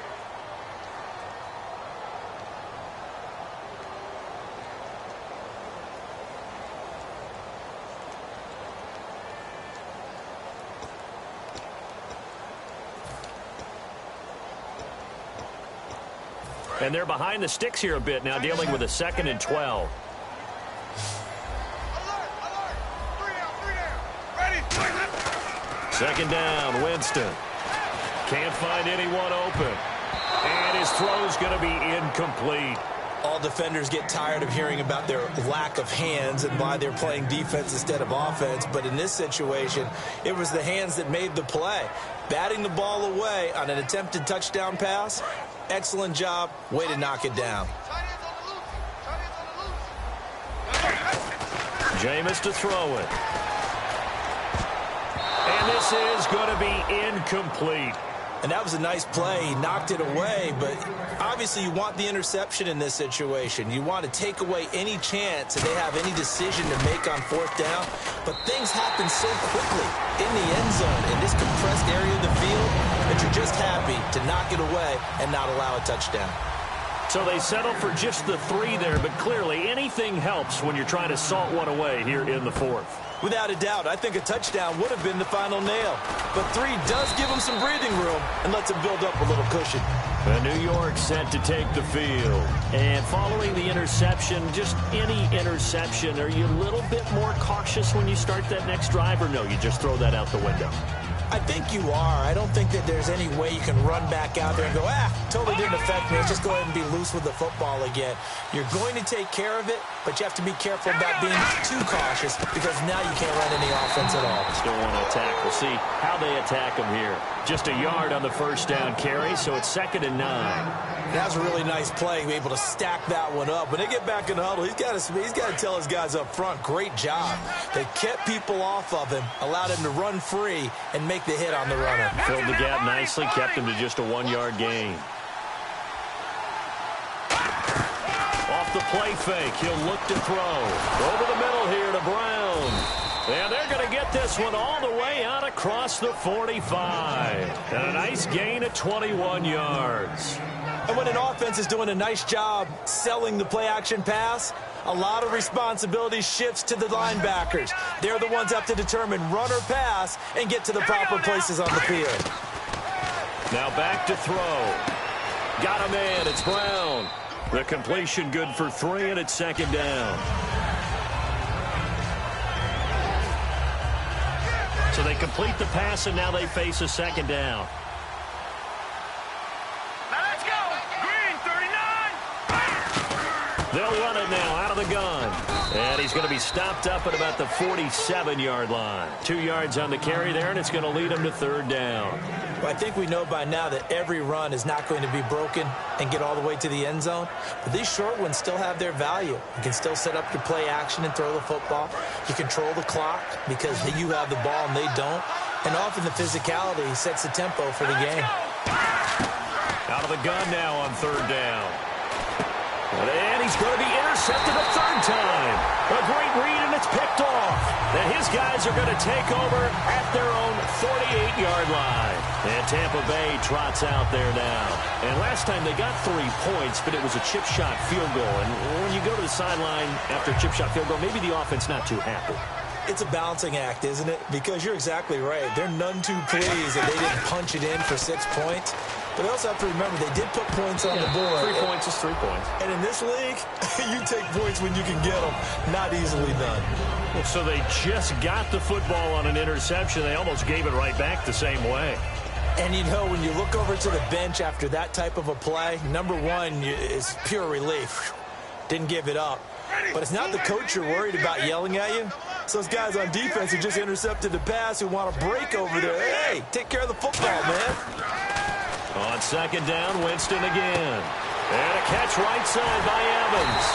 And they're behind the sticks here a bit now, dealing with a 2nd and 12. Second down, Winston. Can't find anyone open. And his throw's going to be incomplete. All defenders get tired of hearing about their lack of hands and why they're playing defense instead of offense. But in this situation, it was the hands that made the play. Batting the ball away on an attempted touchdown pass. Excellent job. Way to knock it down. Jameis to throw it. And this is going to be incomplete. And that was a nice play. He knocked it away, but obviously you want the interception in this situation. You want to take away any chance that they have any decision to make on 4th down. But things happen so quickly in the end zone, in this compressed area of the field, that you're just happy to knock it away and not allow a touchdown. So they settle for just the 3 there, but clearly anything helps when you're trying to salt one away here in the 4th. Without a doubt, I think a touchdown would have been the final nail. But 3 does give them some breathing room and lets them build up a little cushion. And New York set to take the field. And following the interception, just any interception, are you a little bit more cautious when you start that next drive, or no, you just throw that out the window? I think you are. I don't think that there's any way you can run back out there and go, totally didn't affect me. Let's just go ahead and be loose with the football again. You're going to take care of it, but you have to be careful about being too cautious because now you can't run any offense at all. Still want to attack. We'll see how they attack them here. Just a yard on the first down carry, so it's 2nd and 9. That was a really nice play, be able to stack that one up. When they get back in the huddle, he's got to tell his guys up front, great job. They kept people off of him, allowed him to run free and make the hit on the runner. Filled the gap nicely, kept him to just a 1-yard gain. Off the play fake, he'll look to throw. Over the middle here to Brown. And they're going to get this one all the way out across the 45. And a nice gain of 21 yards. And when an offense is doing a nice job selling the play-action pass, a lot of responsibility shifts to the linebackers. They're the ones that have to determine run or pass and get to the proper places on the field. Now back to throw. Got a man. It's Brown. The completion good for 3, and it's 2nd down. So they complete the pass, and now they face a 2nd down. They'll run it now out of the gun. And he's going to be stopped up at about the 47-yard line. 2 yards on the carry there, and it's going to lead him to 3rd down. Well, I think we know by now that every run is not going to be broken and get all the way to the end zone. But these short ones still have their value. You can still set up your play action and throw the football. You control the clock because you have the ball and they don't. And often the physicality sets the tempo for the game. Out of the gun now on 3rd down. And he's going to be intercepted a 3rd time. A great read, and it's picked off. And his guys are going to take over at their own 48-yard line. And Tampa Bay trots out there now. And last time they got 3 points, but it was a chip shot field goal. And when you go to the sideline after a chip shot field goal, maybe the offense not too happy. It's a balancing act, isn't it? Because you're exactly right. They're none too pleased that they didn't punch it in for 6 points. But they also have to remember they did put points on the board. 3 points is 3 points. And in this league, you take points when you can get them. Not easily done. Well, so they just got the football on an interception. They almost gave it right back the same way. And, you know, when you look over to the bench after that type of a play, number one is pure relief. Didn't give it up. But it's not the coach you're worried about yelling at you. It's those guys on defense who just intercepted the pass who want to break over there. Hey, take care of the football, man. On second down, Winston again. And a catch right side by Evans.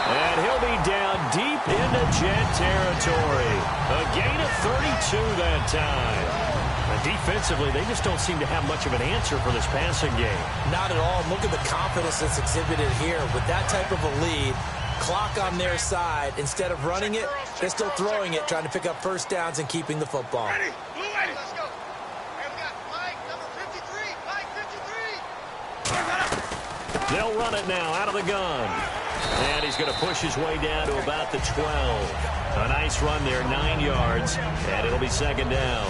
And he'll be down deep into Jet territory. A gain of 32 that time. Defensively, they just don't seem to have much of an answer for this passing game. Not at all. Look at the confidence that's exhibited here. With that type of a lead, clock on their side, instead of running it, they're still throwing it, trying to pick up first downs and keeping the football. Ready. Blue ready. Let's go. Hey, we got Mike, number 53. Mike, 53. They'll run it now out of the gun. And he's going to push his way down to about the 12. A nice run there, 9 yards, and it'll be second down.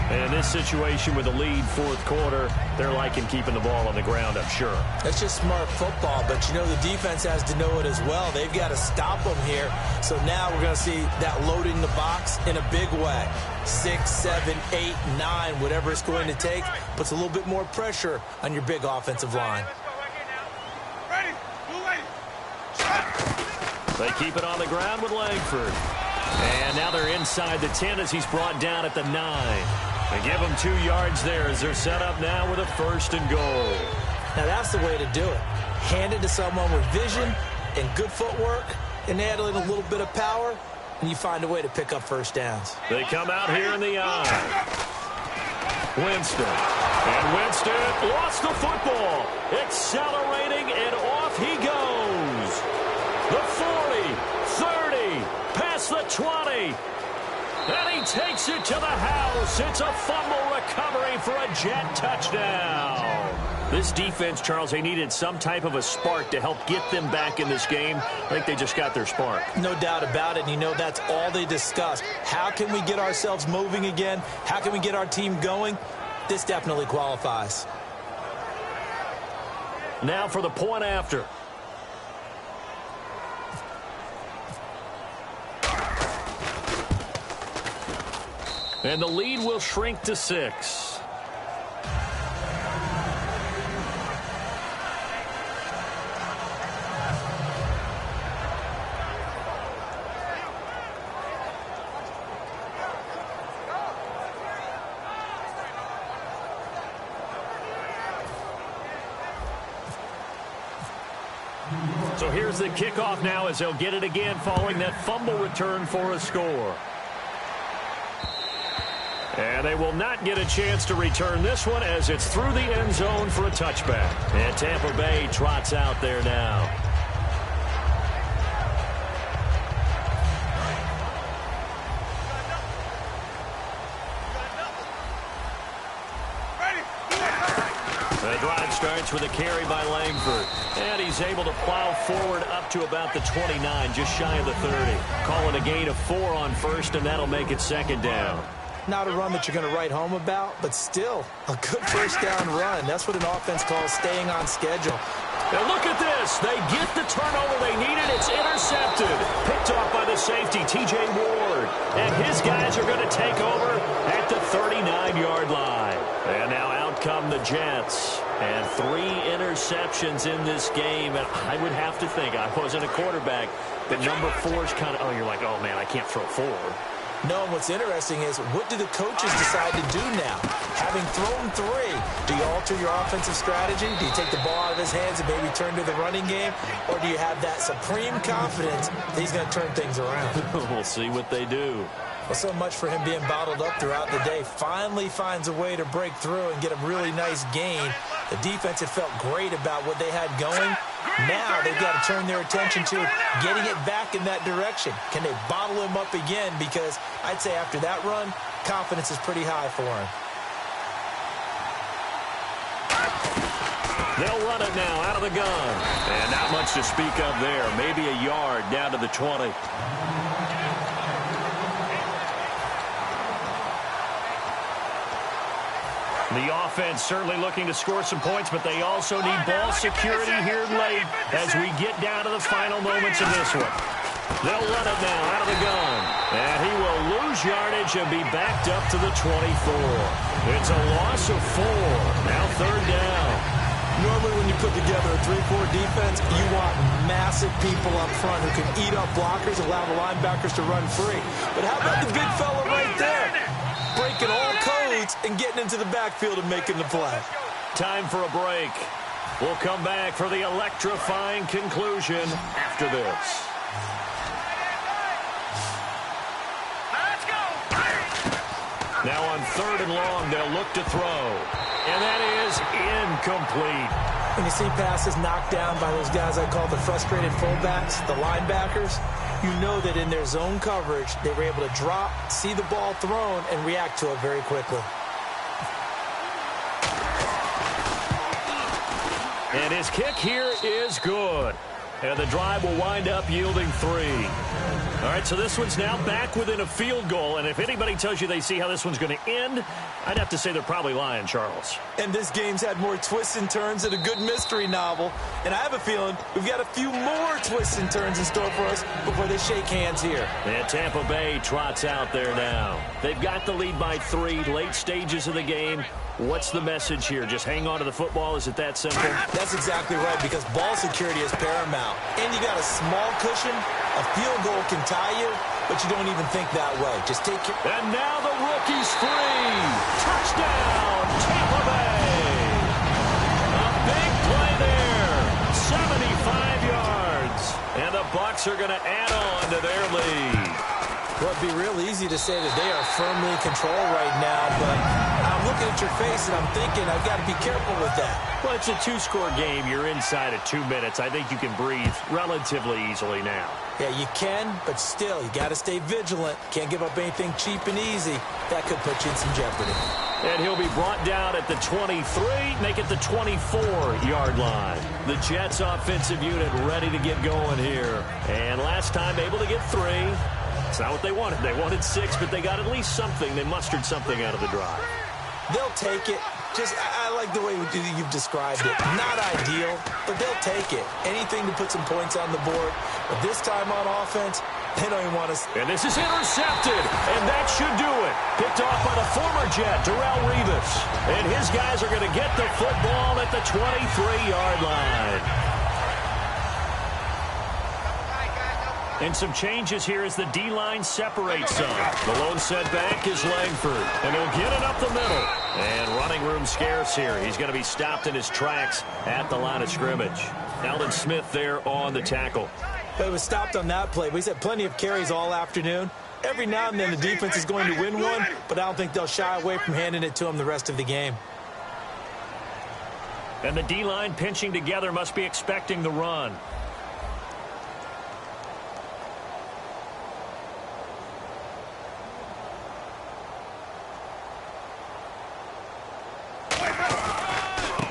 And in this situation with the lead fourth quarter, they're liking keeping the ball on the ground, I'm sure. That's just smart football, but you know the defense has to know it as well. They've got to stop them here. So now we're going to see that loading the box in a big way. 6, 7, 8, 9, whatever it's going to take, puts a little bit more pressure on your big offensive line. Let's go right here now. Ready. Blue ready. Shot. They keep it on the ground with Langford. And now they're inside the 10 as he's brought down at the 9. They give them 2 yards there as they're set up now with a first and goal. Now that's the way to do it. Hand it to someone with vision and good footwork and add in a little bit of power, and you find a way to pick up first downs. They come out here in the eye. Winston. And Winston lost the football. Accelerating, and off he goes. The 40, 30, past the 20. And he takes it to the house. It's a fumble recovery for a Jet touchdown. This defense, Charles, they needed some type of a spark to help get them back in this game. I think they just got their spark. No doubt about it. And you know that's all they discussed. How can we get ourselves moving again? How can we get our team going? This definitely qualifies. Now for the point after. And the lead will shrink to 6. So here's the kickoff now as they'll get it again following that fumble return for a score. And they will not get a chance to return this one as it's through the end zone for a touchback. And Tampa Bay trots out there now. The drive starts with a carry by Langford. And he's able to plow forward up to about the 29, just shy of the 30. Calling a gain of 4 on first, and that'll make it second down. Not a run that you're going to write home about, but still a good first down run. That's what an offense calls staying on schedule. Now look at this. They get the turnover they needed. It's intercepted. Picked off by the safety, T.J. Ward. And his guys are going to take over at the 39-yard line. And now out come the Jets. And 3 interceptions in this game. And I would have to think, I wasn't a quarterback, but number 4 is kind of, oh, you're like, oh, man, I can't throw 4. No, and what's interesting is, what do the coaches decide to do now? Having thrown 3, do you alter your offensive strategy? Do you take the ball out of his hands and maybe turn to the running game? Or do you have that supreme confidence that he's going to turn things around? We'll see what they do. Well, so much for him being bottled up throughout the day. Finally finds a way to break through and get a really nice gain. The defense had felt great about what they had going. Now they've got to turn their attention to getting it back in that direction. Can they bottle him up again? Because I'd say after that run, confidence is pretty high for him. They'll run it now out of the gun. And not much to speak of there. Maybe a yard down to the 20. The offense certainly looking to score some points, but they also need ball security here late as we get down to the final moments of this one. They'll run it now out of the gun. And he will lose yardage and be backed up to the 24. It's a loss of 4. Now third down. Normally when you put together a 3-4 defense, you want massive people up front who can eat up blockers, allow the linebackers to run free. But how about the big fella right there? Breaking all codes and getting into the backfield and making the play. Time for a break. We'll come back for the electrifying conclusion after this. Now on third and long, they'll look to throw. And that is incomplete. When you see passes knocked down by those guys I call the frustrated fullbacks, the linebackers, you know that in their zone coverage, they were able to drop, see the ball thrown, and react to it very quickly. And his kick here is good. And the drive will wind up yielding 3. All right, so this one's now back within a field goal. And if anybody tells you they see how this one's going to end, I'd have to say they're probably lying, Charles. And this game's had more twists and turns than a good mystery novel. And I have a feeling we've got a few more twists and turns in store for us before they shake hands here. And Tampa Bay trots out there now. They've got the lead by 3, late stages of the game. What's the message here? Just hang on to the football? Is it that simple? That's exactly right, because ball security is paramount. And you got a small cushion. A field goal can tie you, but you don't even think that way. Just take care. And now the rookie's free. Touchdown, Tampa Bay. A big play there. 75 yards. And the Bucs are going to add on to their lead. Well, it'd be real easy to say that they are firmly in control right now, but I'm looking at your face and I'm thinking I've got to be careful with that. Well, it's a 2-score game. You're inside of 2 minutes. I think you can breathe relatively easily now. Yeah, you can, but still, you got to stay vigilant. Can't give up anything cheap and easy. That could put you in some jeopardy. And he'll be brought down at the 23, make it the 24-yard line. The Jets offensive unit ready to get going here. And last time able to get 3. It's not what they wanted. They wanted 6, but they got at least something. They mustered something out of the drive. They'll take it. I like the way you've described it. Not ideal, but they'll take it. Anything to put some points on the board. But this time on offense, they don't even want to. And this is intercepted, and that should do it. Picked off by the former Jet, Darrelle Revis. And his guys are going to get the football at the 23-yard line. And some changes here as the D-line separates some. The lone setback is Langford. And he'll get it up the middle. And running room scarce here. He's going to be stopped in his tracks at the line of scrimmage. Alden Smith there on the tackle. But it was stopped on that play. He's had plenty of carries all afternoon. Every now and then the defense is going to win one, but I don't think they'll shy away from handing it to him the rest of the game. And the D-line pinching together must be expecting the run.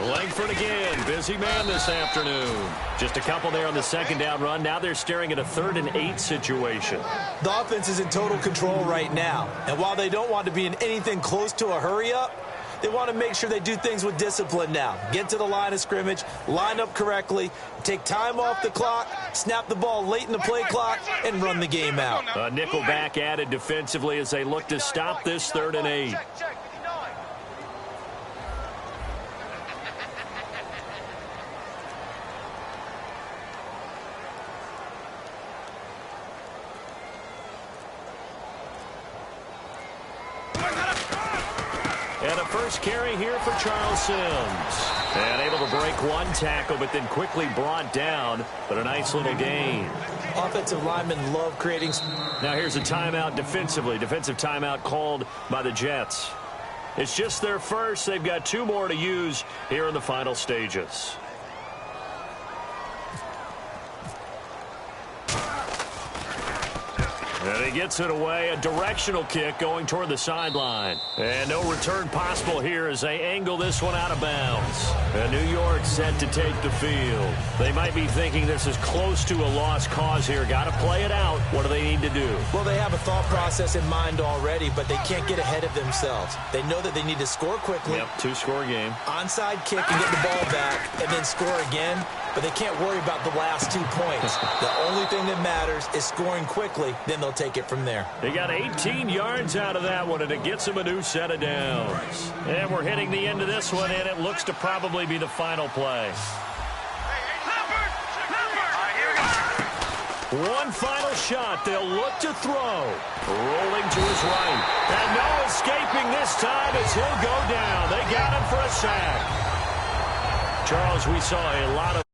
Langford again, busy man this afternoon. Just a couple there on the second down run. Now they're staring at a 3rd and 8 situation. The offense is in total control right now. And while they don't want to be in anything close to a hurry-up, they want to make sure they do things with discipline now. Get to the line of scrimmage, line up correctly, take time off the clock, snap the ball late in the play clock, and run the game out. A nickel back added defensively as they look to stop this 3rd and 8. And a first carry here for Charles Sims. And able to break one tackle, but then quickly brought down. But a nice little gain. Offensive linemen love creating. Now here's a timeout defensively. Defensive timeout called by the Jets. It's just their first. They've got 2 more to use here in the final stages. And he gets it away. A directional kick going toward the sideline. And no return possible here as they angle this one out of bounds. And New York set to take the field. They might be thinking this is close to a lost cause here. Got to play it out. What do they need to do? Well, they have a thought process in mind already, but they can't get ahead of themselves. They know that they need to score quickly. Yep, 2-score game. Onside kick and get the ball back, and then score again. but they can't worry about the last 2 points. The only thing that matters is scoring quickly, then they'll take it from there. They got 18 yards out of that one, and it gets them a new set of downs. And we're hitting the end of this one, and it looks to probably be the final play. One final shot. They'll look to throw. Rolling to his right. And no escaping this time as he'll go down. They got him for a sack. Charles, we saw a lot of